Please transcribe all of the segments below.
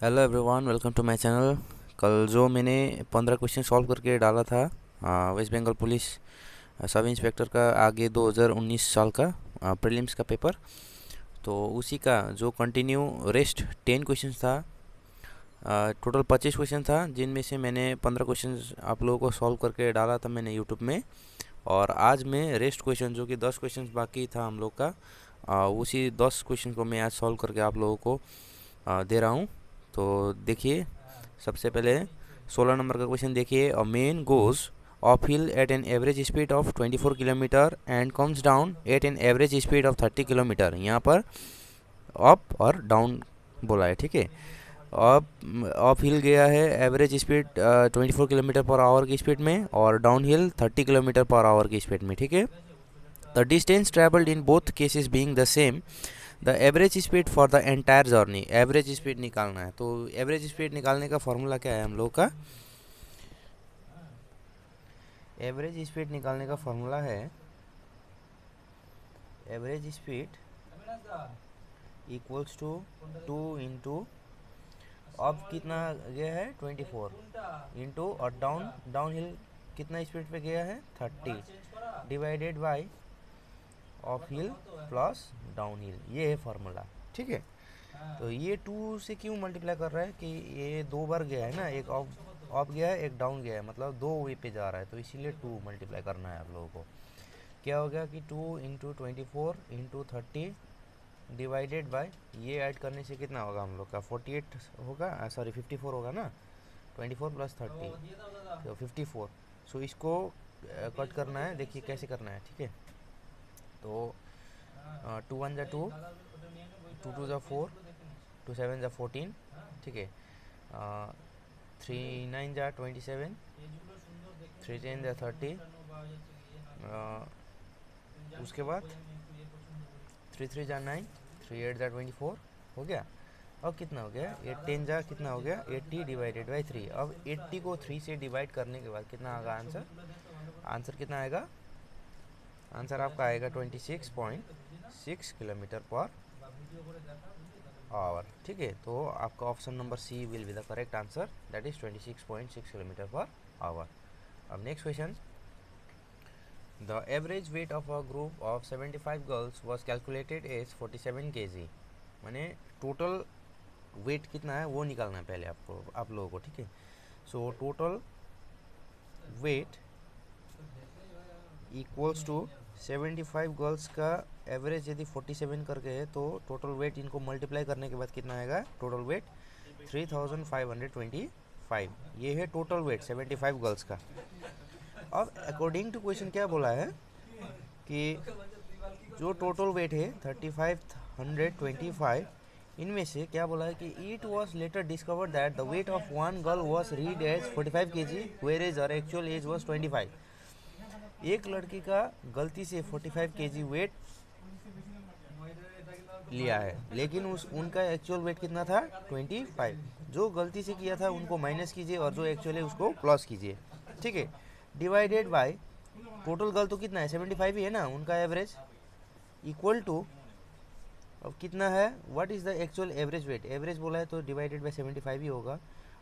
Hello everyone, welcome to my channel. कल जो मैंने 15 क्वेश्चन सॉल्व करके डाला था West Bengal police sub inspector का आगे 2019 साल का प्रीलिम्स का पेपर, तो उसी का जो कंटिन्यू रेस्ट 10 क्वेश्चन था। टोटल 25 क्वेश्चन था, जिनमें से मैंने 15 क्वेश्चन आप लोगों को सॉल्व करके डाला था मैंने यूट्यूब में। और आज मैं रेस्ट क्वेश्चन जो कि 10 क्वेश्चन बाकी था हम लोग का, उसी 10 क्वेश्चन को मैं आज सॉल्व करके आप लोगों को दे रहा हूँ। तो देखिए, सबसे पहले 16 नंबर का क्वेश्चन देखिए। A man goes up hill at an average speed of 24 kilometer and comes down at an average speed of 30 kilometer. यहाँ पर अप और डाउन बोला है, ठीक है। अप हिल गया है average speed 24 kilometre per our की स्पीड में, और down hill 30 kilometre per our की स्पीड में, ठीक है। The distance travelled in both cases being the same, the average speed for the entire journey. Average speed निकालना है, तो एवरेज स्पीड निकालने का फॉर्मूला क्या है हम लोग का? एवरेज स्पीड निकालने का फॉर्मूला है average speed equals to 2 into अब कितना गया है 24 इंटू और डाउन हिल कितना स्पीड पे गया है 30 divided by of hill plus down hill. ये है फार्मूला, ठीक है। तो ये 2 से क्यों मल्टीप्लाई कर रहा है कि ये 2 बार गया है ना, एक ऑफ गया है एक डाउन गया है, मतलब 2 वे पे जा रहा है, तो इसीलिए 2 मल्टीप्लाई करना है आप लोगों को। क्या हो गया कि 2 इंटू 24 इंटू 30 डिवाइडेड बाय, ये ऐड करने से कितना होगा हम लोग का 48 होगा, सॉरी 54 होगा ना। 24 प्लस 30 तो 54। सो इसको कट करना है, देखिए कैसे करना है, ठीक है। तो 2 1 जा 2, 2 2 जा 4, 2 7 जा 14, ठीक है। 3 9 जा 27, 3 10 जा 30, उसके बाद 3 3 जा 9, 3 8 जा 24 हो गया। अब कितना हो गया 8 10 जा कितना हो गया 80 डिवाइडेड बाई 3। अब 80 को 3 से डिवाइड करने के बाद कितना आएगा आंसर? आंसर कितना आएगा? आंसर आपका आएगा 26.6 किलोमीटर पर आवर, ठीक है। तो आपका option number C will be the correct answer, that is 26.6 kilometre per hour. अब next question, the average weight of a group of 75 girls was calculated as 47 kg। माने total weight कितना है वो निकालना है पहले आपको, आप लोगों को, ठीक है। So total weight equals to 75 girls का एवरेज यदि 47 करके है, तो टोटल वेट इनको मल्टीप्लाई करने के बाद कितना आएगा टोटल वेट 3525। ये है टोटल वेट 75 गर्ल्स का। अब अकॉर्डिंग टू क्वेश्चन क्या बोला है कि जो टोटल वेट है 3525, इनमें से क्या बोला है कि it was later discover that the weight of one girl was read as 45 kg whereas her actual age was 25। एक लड़की का गलती से 45 kg वेट लिया है, लेकिन उनका एक्चुअल वेट कितना था 25। जो गलती से किया था उनको माइनस कीजिए और जो एक्चुअल है उसको प्लस कीजिए, ठीक है। डिवाइडेड बाय टोटल गर्ल तो कितना है 75 ही है ना उनका एवरेज, इक्वल टू अब कितना है what is the actual average weight. Average बोला है तो डिवाइडेड बाय 75 ही होगा।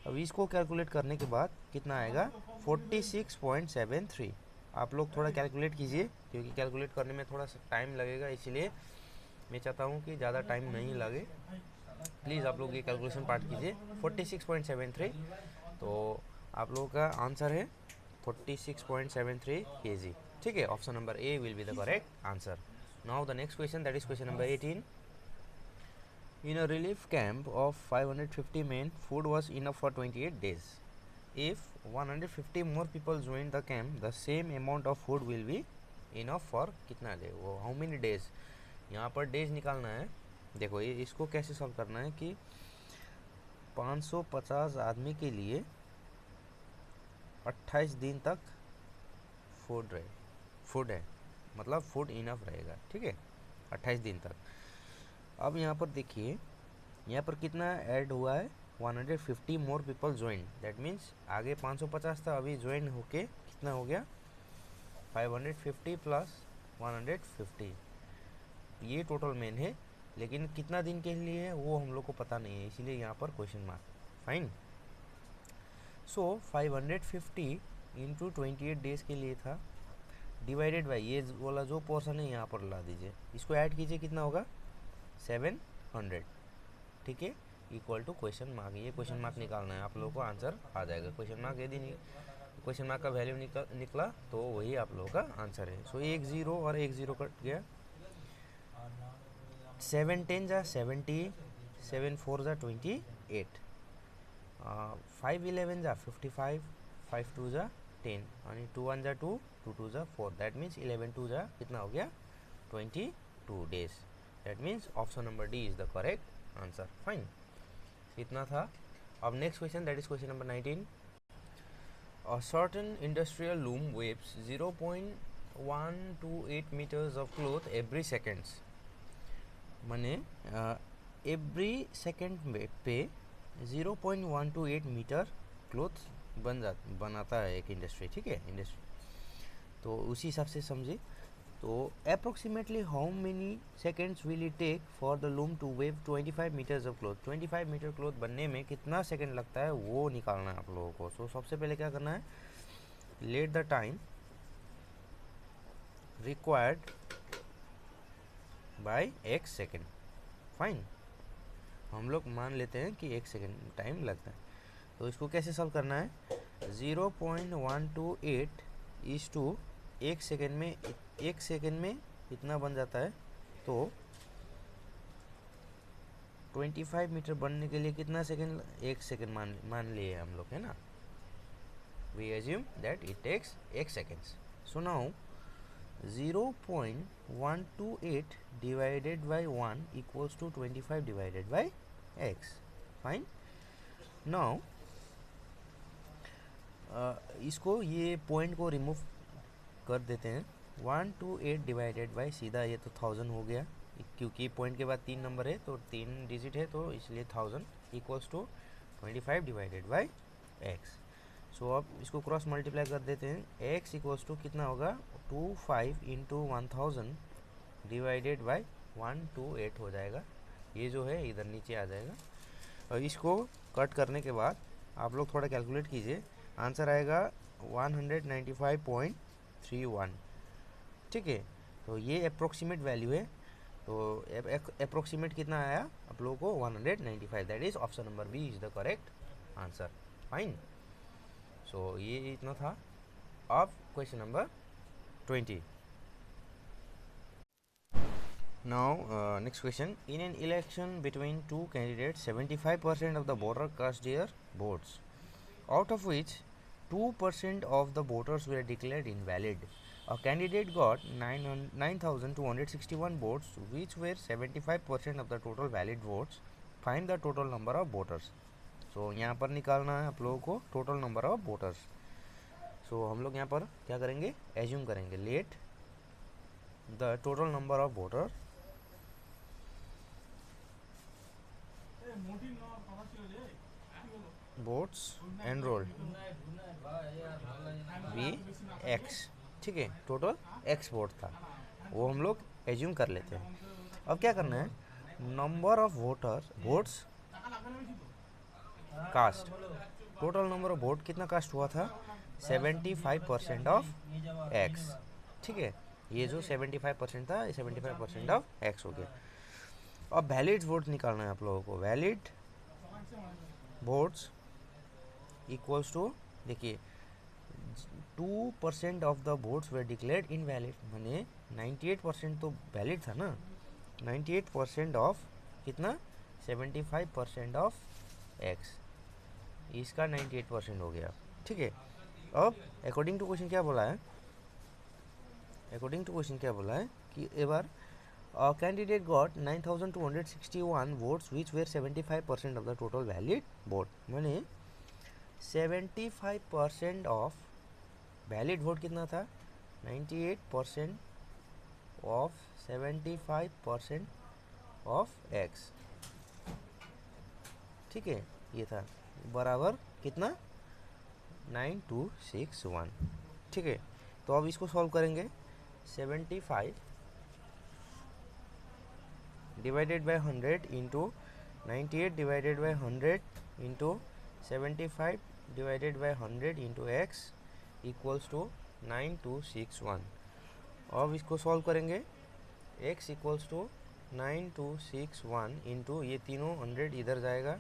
अब इसको कैलकुलेट करने के बाद कितना आएगा 46.73। आप लोग थोड़ा कैलकुलेट कीजिए, क्योंकि कैलकुलेट करने में थोड़ा सा टाइम लगेगा, इसलिए मैं चाहता हूँ कि ज़्यादा टाइम नहीं लगे। प्लीज़ आप लोग ये कैलकुलेशन पार्ट कीजिए 46.73। तो आप लोगों का आंसर है 46.73 kg, ठीक है। Option number A will be the correct answer. Now the next question, that is question number 18। In a relief camp of 550 men, food was enough for 28 days. If 150 more people join the camp, the same amount of food will be enough for कितना day, वो how many days. यहाँ पर days निकालना है। देखो ये इसको कैसे सॉल्व करना है कि 550 आदमी के लिए 28 दिन तक फूड है, मतलब फूड इनफ रहेगा, ठीक है, 28 दिन तक। अब यहाँ पर देखिए, यहाँ पर कितना ऐड हुआ है 150 more people join, that means आगे 550 था, अभी ज्वाइन होके कितना हो गया 550 प्लस 150, ये टोटल मेन है लेकिन कितना दिन के लिए है वो हम लोग को पता नहीं है, इसीलिए यहाँ पर क्वेश्चन मार्क। फाइन। सो 550 इंटू 28 डेज के लिए था, डिवाइडेड बाई ये वाला जो पोर्शन है यहाँ पर ला दीजिए, इसको ऐड कीजिए, कितना होगा 700, ठीक है, इक्वल टू क्वेश्चन मार्क। ये क्वेश्चन मार्क निकालना है, आप लोगों को आंसर आ जाएगा। क्वेश्चन मार्क यदि क्वेश्चन मार्क का वैल्यू निकला तो वही आप लोगों का आंसर है। सो एक जीरो और एक जीरो कट गया, 7 10 जा 70, 7 4 जा 28, 5 11 जा 55, 5 2 जा 10 आणि 2 1 जा 2, 2 2 जा 4, दैट मीन्स 11 2 जा कितना हो गया 22 days. That means option number D is the correct answer. Fine, इतना था। अब next question, that is question number 19। A certain industrial loom weaves 0.128 meters of cloth every seconds, माने एवरी सेकेंड पे 0.128 metre cloth बनाता है एक industry, ठीक है, इंडस्ट्री। तो उसी हिसाब से समझे, तो approximately how many seconds will it take for the loom to weave 25 meters of cloth, 25 meter cloth बनने में कितना सेकेंड लगता है वो निकालना है आप लोगों को। सो सबसे पहले क्या करना है, let the time required by x second. Fine, हम लोग मान लेते हैं कि 1 सेकेंड टाइम लगता है। तो इसको कैसे सॉल्व करना है, 0.128 इज टू 1 सेकेंड में, 1 सेकेंड में इतना बन जाता है। तो 25 मीटर बनने के लिए कितना सेकेंड, 1 सेकेंड मान लिए हम लोग, है ना। We assume that it takes 1 seconds. So now 0.128 divided by 1 equals to 25 divided by x. Fine. Now इसको ये पॉइंट को रिमूव कर देते हैं। 128 डिवाइडेड बाई सीधा ये तो 1000 हो गया, क्योंकि पॉइंट के बाद 3 नंबर है तो 3 डिजिट है, तो इसलिए 1000 equals to 25 divided by x. So अब इसको क्रॉस मल्टीप्लाई कर देते हैं, x इक्वल्स टू कितना होगा 25 इंटू 1000 डिवाइडेड बाई 128 हो जाएगा। ये जो है इधर नीचे आ जाएगा, और इसको कट करने के बाद आप लोग थोड़ा कैलकुलेट कीजिए, आंसर आएगा 195.31, ठीक है। तो ये अप्रोक्सीमेट वैल्यू है, तो अप्रोक्सीमेट कितना आया आप लोगों को 195, that is option number B is the correct answer. Fine, so ये इतना था। अब question number 20। Now next question, in an election between two candidates 75% of the voter cast their votes, out of which 2% of the voters were declared invalid. A candidate got 9,261 votes, which were 75% of the total valid votes. Find the total number of voters. So यहाँ पर निकालना है आप लोगों को total number of voters. So हम लोग यहाँ पर क्या करेंगे, एज्यूम करेंगे, let the total number of voter votes enrolled be X, ठीक है, टोटल एक्स वोट था, वो हम लोग एज्यूम कर लेते हैं। अब क्या करना है, number of voters votes cast, total number of vote कितना कास्ट हुआ था 75% ऑफ एक्स, ठीक है, ये जो 75% था, 75% ऑफ एक्स हो गया। अब वैलिड वोट निकालना है आप लोगों को, वैलिड वोट्स इक्वल्स टू, देखिए 2% of the votes way declared invalid, माने 98% तो वैलिड था ना, 98% ऑफ कितना 75% ऑफ एक्स, इसका 98% हो गया, ठीक है। अब अकॉर्डिंग टू क्वेश्चन क्या बोला है, अकॉर्डिंग टू क्वेश्चन क्या बोला है कि एक बार candidate got 9,261 votes which were 75% of the total valid vote, माने 75% ऑफ वैलिड वोट कितना था 98% ऑफ 75% ऑफ एक्स, ठीक है, ये था बराबर कितना 9261, ठीक है। तो अब इसको सॉल्व करेंगे, 75 divided by 100 into 98 divided by 100 into 75 divided by 100 into X equals to 9261। अब इसको सॉल्व करेंगे। x इक्वल्स टू 9261 इंटू ये तीनों 100 इधर जाएगा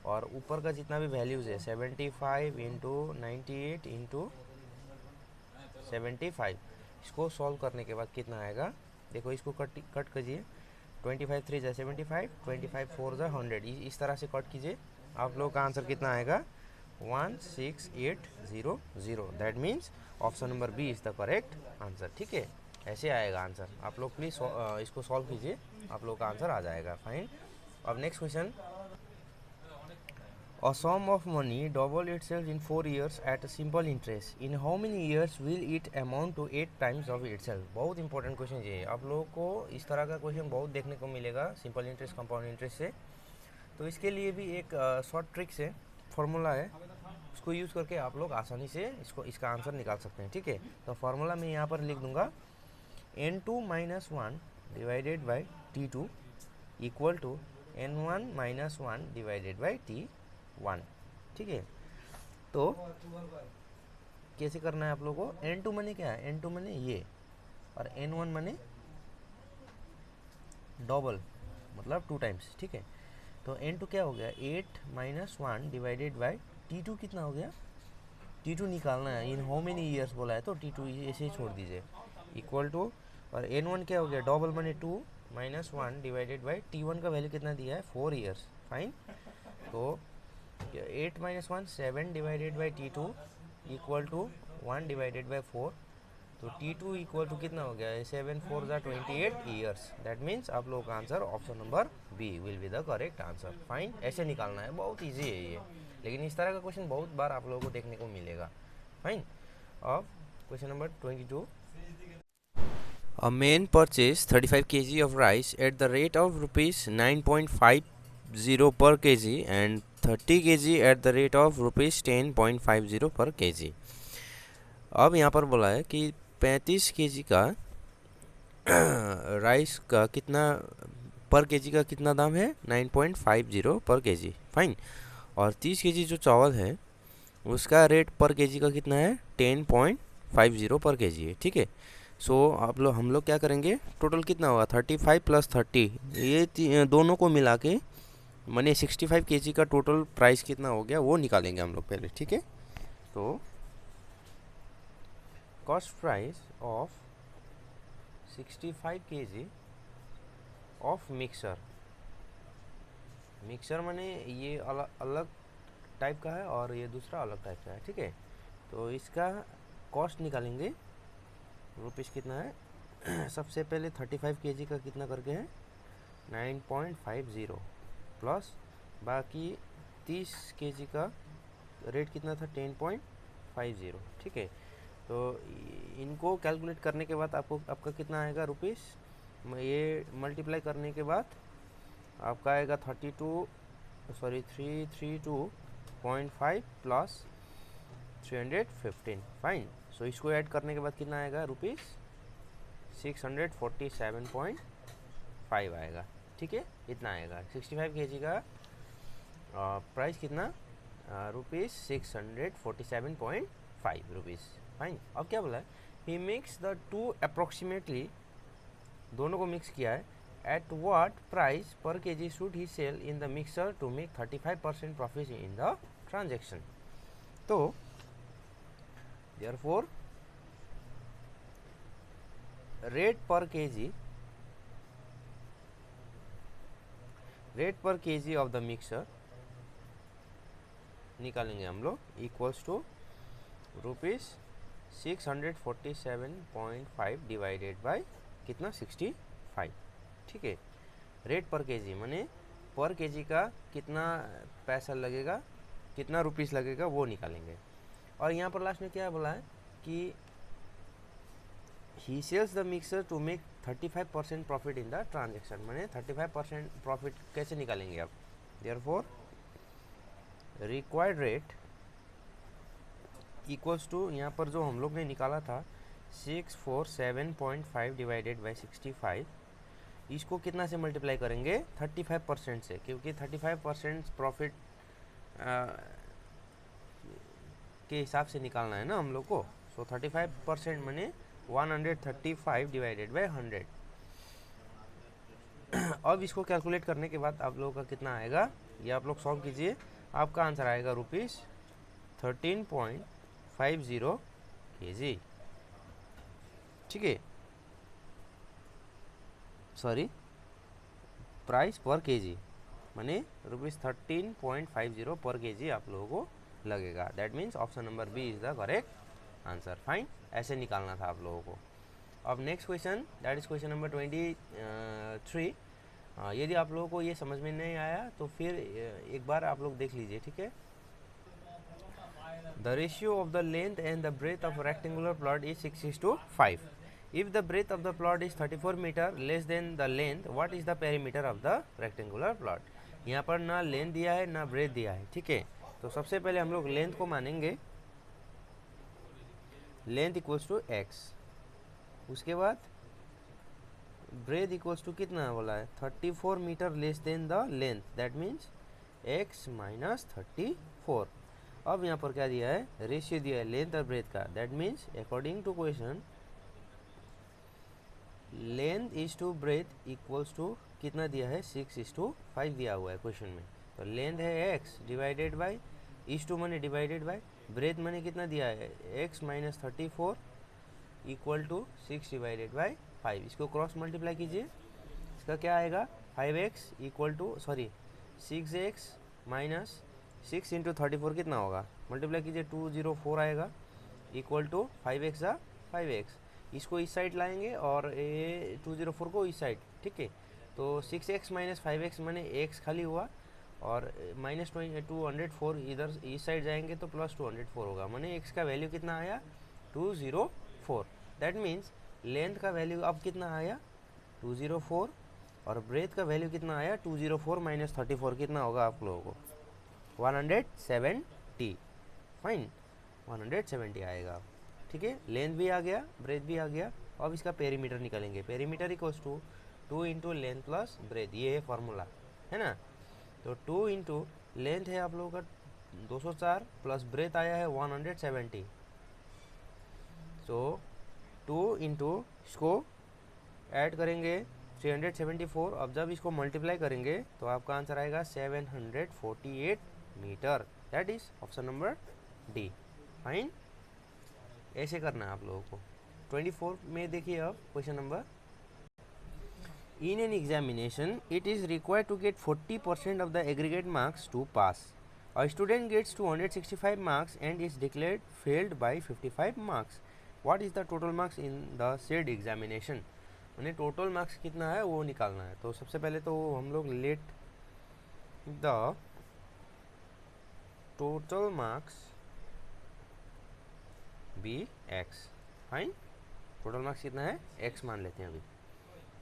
और ऊपर का जितना भी वैल्यूज़ है 75 इंटू 98 इंटू 75, इसको सॉल्व करने के बाद कितना आएगा देखो, इसको कट कीजिए। 25 3 जा 75, 25 4 जा 100, इस तरह से कट कीजिए। आप लोग का आंसर कितना आएगा 16800। That means option number B is the correct answer. ठीक है, ऐसे आएगा आंसर। आप लोग प्लीज़ इसको सॉल्व कीजिए, आप लोग का आंसर आ जाएगा। फाइन। अब next question, a sum of money double itself in 4 years at a simple interest. In how many years will it amount to 8 times of itself? बहुत इंपॉर्टेंट क्वेश्चन ये है। आप लोगों को इस तरह का क्वेश्चन बहुत देखने को मिलेगा सिंपल इंटरेस्ट कंपाउंड इंटरेस्ट से। तो इसके लिए भी एक शॉर्ट ट्रिक्स है, फार्मूला है, उसको यूज़ करके आप लोग आसानी से इसका आंसर निकाल सकते हैं। ठीक है, तो फार्मूला मैं यहाँ पर लिख दूंगा n2 minus 1 divided by t2 equal to n1 minus 1 divided by t1। ठीक है, तो कैसे करना है आप लोगों को। n2 मने क्या है, n2 मने ये, और n1 मने डबल, मतलब 2 टाइम्स। ठीक है, तो n2 क्या हो गया 8 माइनस 1 डिवाइडेड बाई t2 कितना हो गया, t2 निकालना है। इन हाउ मेनी ईयर्स बोला है तो t2 ऐसे ही छोड़ दीजिए इक्वल टू, और n1 क्या हो गया डबल मने 2 माइनस 1 डिवाइडेड बाई t1 का वैल्यू कितना दिया है 4 ईयर्स। फाइन। तो 8 minus 1 7 divided by t2 equal to 1 divided by 4। तो t2 इक्वल टू कितना हो गया 7 4 जा 28 ईयर्स। दैट मीन्स आप लोगों का answer option number B will be the correct answer. Fine. ऐसे निकालना है, बहुत ईजी है ये, लेकिन इस तरह का क्वेश्चन बहुत बार आप लोगों को देखने को मिलेगा। फाइन। अब question number 22, A man purchased 35 kg of rice at the rate of rupees 9.50 per kg and 30 kg at the rate of rupees 10.50 per kg। अब यहाँ पर बोला है कि 35 kg का राइस का कितना पर केजी का कितना दाम है 9.50 पर केजी। फाइन। और 30 kg जो चावल है उसका रेट पर केजी का कितना है 10.50 पर केजी है। ठीक है, सो हम लोग क्या करेंगे, टोटल कितना होगा 35 प्लस 30, ये दोनों को मिला के माने 65 kg का टोटल प्राइस कितना हो गया वो निकालेंगे हम लोग पहले। ठीक है, तो cost price of 65 kg of mixer, mixer माने ये अलग टाइप का है और ये दूसरा अलग टाइप का है। ठीक है, तो इसका कॉस्ट निकालेंगे, रुपीस कितना है सबसे पहले 35 kg का कितना करके है 9.50 प्लस बाकी 30 kg का रेट कितना था 10.50। ठीक है, तो इनको कैलकुलेट करने के बाद आपका कितना आएगा रुपीस, ये मल्टीप्लाई करने के बाद आपका आएगा 332.5 प्लस 315। फाइन। सो इसको ऐड करने के बाद कितना आएगा रुपीस 647.5 आएगा। ठीक है, इतना आएगा 65 kg का प्राइस कितना रुपीस 647.5 रुपीस। फाइन। अब क्या बोला है, he mix the two approximately, दोनों को मिक्स किया है। एट व्हाट प्राइस पर KG should he sell in the mixer to make 35% profit in the transaction. तो therefore रेट पर केजी ऑफ द मिक्सर निकालेंगे हम लोग equals to rupees 647.5 divided by कितना 65। ठीक है, रेट पर केजी माने पर केजी का कितना पैसा लगेगा, कितना रुपीस लगेगा वो निकालेंगे। और यहाँ पर लास्ट में क्या बोला है कि he sells the mixer to make 35% profit in the transaction, माने 35% प्रॉफिट कैसे निकालेंगे आप। Therefore required rate equals to, यहाँ पर जो हम लोग ने निकाला था 647.5 डिवाइडेड बाई 65, इसको कितना से मल्टीप्लाई करेंगे 35% से, क्योंकि 35% प्रॉफिट के हिसाब से निकालना है ना हम लोग को। सो 35% मने 135 डिवाइडेड बाई 100। अब इसको कैलकुलेट करने के बाद आप लोगों का कितना आएगा, ये आप लोग सॉल्व कीजिए, आपका आंसर आएगा ₹13.50 kg। ठीक है, सॉरी, प्राइस पर केजी माने ₹13.50 पर केजी आप लोगों को लगेगा। That means option number B is the correct answer. Fine, ऐसे निकालना था आप लोगों को। अब next question, that is question number 23। यदि आप लोगों को ये समझ में नहीं आया तो फिर एक बार आप लोग देख लीजिए, ठीक है। The ratio of the length and the breath of rectangular plot is 6:5। If the breadth of the plot is 34 meter less than the length, what is the perimeter of the rectangular plot? यहाँ पर ना length दिया है ना breath दिया है, ठीक है। तो सबसे पहले हम लोग लेंथ को मानेंगे, लेंथ इक्वल्स टू x। उसके बाद ब्रेथ इक्वल्स टू कितना बोला है 34 meter less than the length, that means x minus 34। अब यहाँ पर क्या दिया है, रेशियो दिया है लेंथ और ब्रेथ का, that means according to question length is to breath equals to कितना दिया है 6:5 दिया हुआ है क्वेश्चन में। तो लेंथ है x divided by is to money divided by breath money कितना दिया है x minus 34 equal to 6 divided by 5। इसको क्रॉस मल्टीप्लाई कीजिए, इसका क्या आएगा 5x equal to 6x minus 6 into 34 कितना होगा, मल्टीप्लाई कीजिए 204 आएगा इक्वल टू 5x 5x। इसको इस साइड लाएंगे और ये 204 को इस साइड, ठीक है। तो 6x माइनस 5x माने x खाली हुआ और माइनस 204 इधर इस साइड जाएंगे तो प्लस 204 होगा, माने x का वैल्यू कितना आया 204। दैट मीन्स लेंथ का वैल्यू अब कितना आया 204 और ब्रेथ का वैल्यू कितना आया 204 माइनस 34 कितना होगा आप लोगों को 170। फाइन, 170 आएगा, ठीक है। लेंथ भी आ गया, ब्रेथ भी आ गया। अब इसका पेरीमीटर निकालेंगे, perimeter equals to 2 into length plus breath, ये है फॉर्मूला, है ना। तो 2 इंटू लेंथ है आप लोगों का 204 प्लस ब्रेथ आया है 170। तो 2 इंटू इसको ऐड करेंगे 374। अब जब इसको मल्टीप्लाई करेंगे तो आपका आंसर आएगा 748 meter. That is option number D. Fine, ऐसे करना है आप लोगों को। 24 में देखिए अब question number, in an examination it is required to get 40% of the aggregate marks to pass. A student gets 265 marks and is declared failed by 55 marks. What is the total marks in the said examination? यानी total marks कितना है वो निकालना है। तो सबसे पहले तो हम लोग let the total marks be X. Fine, total marks कितना है x मान लेते हैं अभी।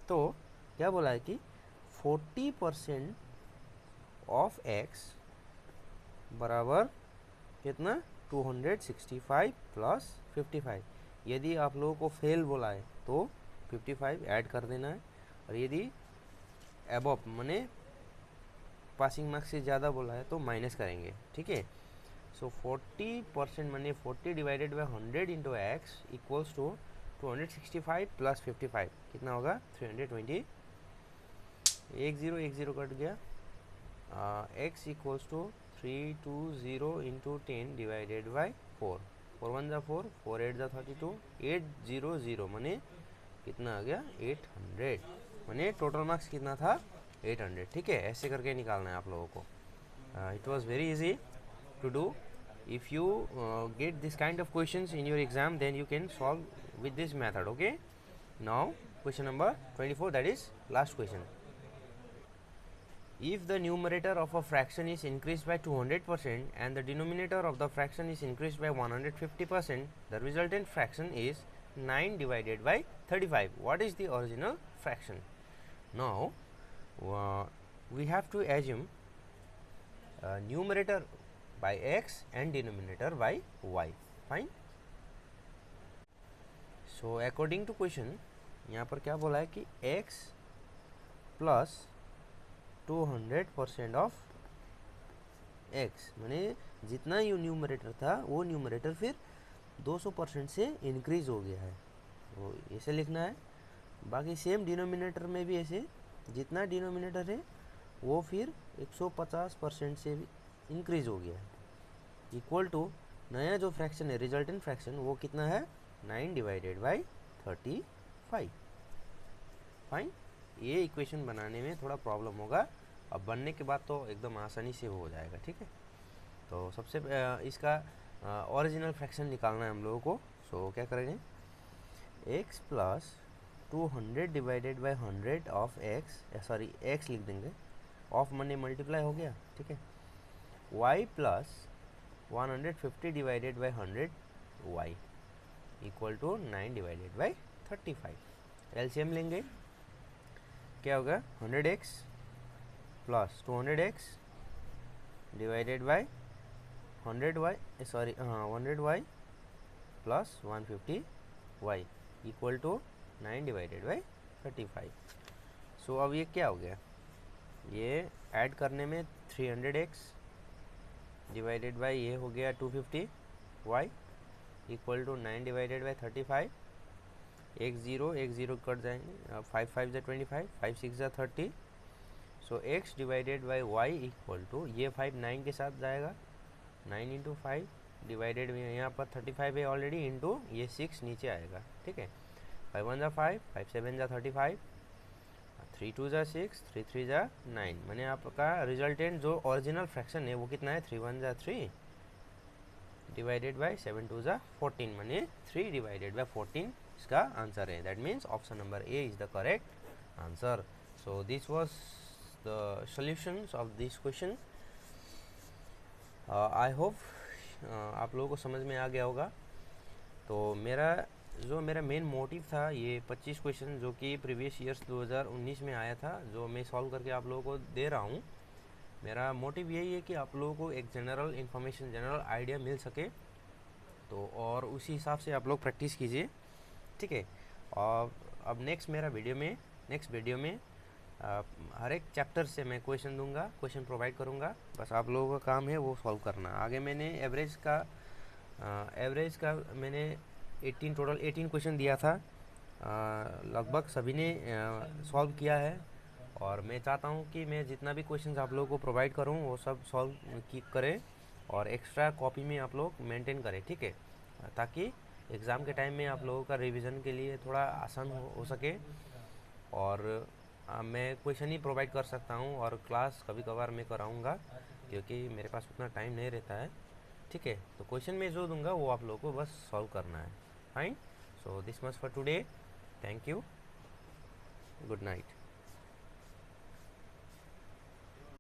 तो क्या बोला है कि 40% ऑफ x बराबर कितना 265 प्लस 55। यदि आप लोगों को फेल बोला है तो 55 ऐड कर देना है, और यदि एबव माने पासिंग मार्क्स से ज़्यादा बोला है तो माइनस करेंगे, ठीक है। सो 40% माने 40 divided by 100 into X equals to 265 plus 55 कितना होगा 320। 10 कट गया, x equals to 320 into 10 divided by 4। 4 1 जा 4, 4 8 जा 32, 800 माने कितना आ गया 800। माने टोटल मार्क्स कितना था 800, ठीक है। ऐसे करके निकालना है आप लोगों को। It was very easy to do. If you get this kind of questions in your exam, then you can solve with this method, okay. Now question number 24, that is last question. If the numerator of a fraction is increased by 200% and the denominator of the fraction is increased by 150%, the resultant fraction is 9 divided by 35. What is the original fraction? Now we have to assume numerator by x and denominator by y. Fine. So according to question यहाँ पर क्या बोला है कि x plus 200% of x, माने जितना ये numerator था वो न्यूमरेटर फिर 200% से इंक्रीज हो गया है, वो ऐसे लिखना है। बाकी सेम डिनोमिनेटर में भी ऐसे जितना डिनोमिनेटर है वो फिर 150% से भी इंक्रीज हो गया है, इक्वल टू नया जो फ्रैक्शन है रिजल्टेंट फ्रैक्शन वो कितना है 9 डिवाइडेड बाई 35। फाइन, ये इक्वेशन बनाने में थोड़ा प्रॉब्लम होगा, अब बनने के बाद तो एकदम आसानी से हो जाएगा। ठीक है, तो सबसे इसका ओरिजिनल फ्रैक्शन निकालना है हम लोगों को। सो क्या करेंगे, x plus 200 divided by 100 of x, sorry x लिख देंगे, ऑफ मने मल्टीप्लाई हो गया। ठीक है, y plus 150 divided by 100 y equal to 9 divided by 35। LCM लेंगे, क्या होगा 100x plus 200x divided by 100y, sorry 100y plus 150y equal to 9 divided by 35। So अब ये क्या हो गया, ये ऐड करने में 300x डिवाइडेड बाई ये हो गया 250y equal to 9 divided by 35। एक ज़ीरो कट जाएंगे, 5 5 ज़ा 25, 5 6 ज़ा 30। So x divided by y equal to ये 5 9 के साथ जाएगा, 9 इंटू 5 डिवाइडेड में यहाँ पर 35 है ऑलरेडी, इंटू ये 6 नीचे आएगा। ठीक है, 5 1 ज़ा 5, 5 7 ज़ा 35, 3 2 ज़ा 6, 3 3 ज़ा 9, मैंने आपका रिजल्टेंट जो ओरिजिनल फ्रैक्शन है वो कितना है 3 1 ज़ा 3 डिवाइडेड बाई 7 2 ज़ा 14, मैंने 3 डिवाइडेड बाई 14 इसका आंसर है। That means option number A is the correct answer. So this was the solutions of this question. I hope आप लोगों को समझ में आ गया होगा। तो मेरा मेन मोटिव था ये 25 क्वेश्चन जो कि प्रीवियस ईयर्स 2019 में आया था, जो मैं सॉल्व करके आप लोगों को दे रहा हूँ। मेरा मोटिव यही है कि आप लोगों को एक जनरल इन्फॉर्मेशन, जनरल आइडिया मिल सके, तो और उसी हिसाब से आप लोग प्रैक्टिस कीजिए। ठीक है, और अब नेक्स्ट वीडियो में हर एक चैप्टर से मैं क्वेश्चन दूंगा, क्वेश्चन प्रोवाइड करूंगा, बस आप लोगों का काम है वो सॉल्व करना। आगे मैंने एवरेज का मैंने 18 क्वेश्चन दिया था, लगभग सभी ने सॉल्व किया है, और मैं चाहता हूँ कि मैं जितना भी क्वेश्चन आप लोगों को प्रोवाइड करूँ वो सब सॉल्व करें, और एक्स्ट्रा कॉपी में आप लोग मेंटेन करें। ठीक है, ताकि एग्ज़ाम के टाइम में आप लोगों का रिवीजन के लिए थोड़ा आसान हो सके। और मैं क्वेश्चन ही प्रोवाइड कर सकता हूँ, और क्लास कभी कभार मैं कराऊँगा क्योंकि मेरे पास उतना टाइम नहीं रहता है। ठीक है, तो क्वेश्चन मैं जो दूंगा वो आप लोगों को बस सॉल्व करना है। Fine, so this much for today, thank you, good night.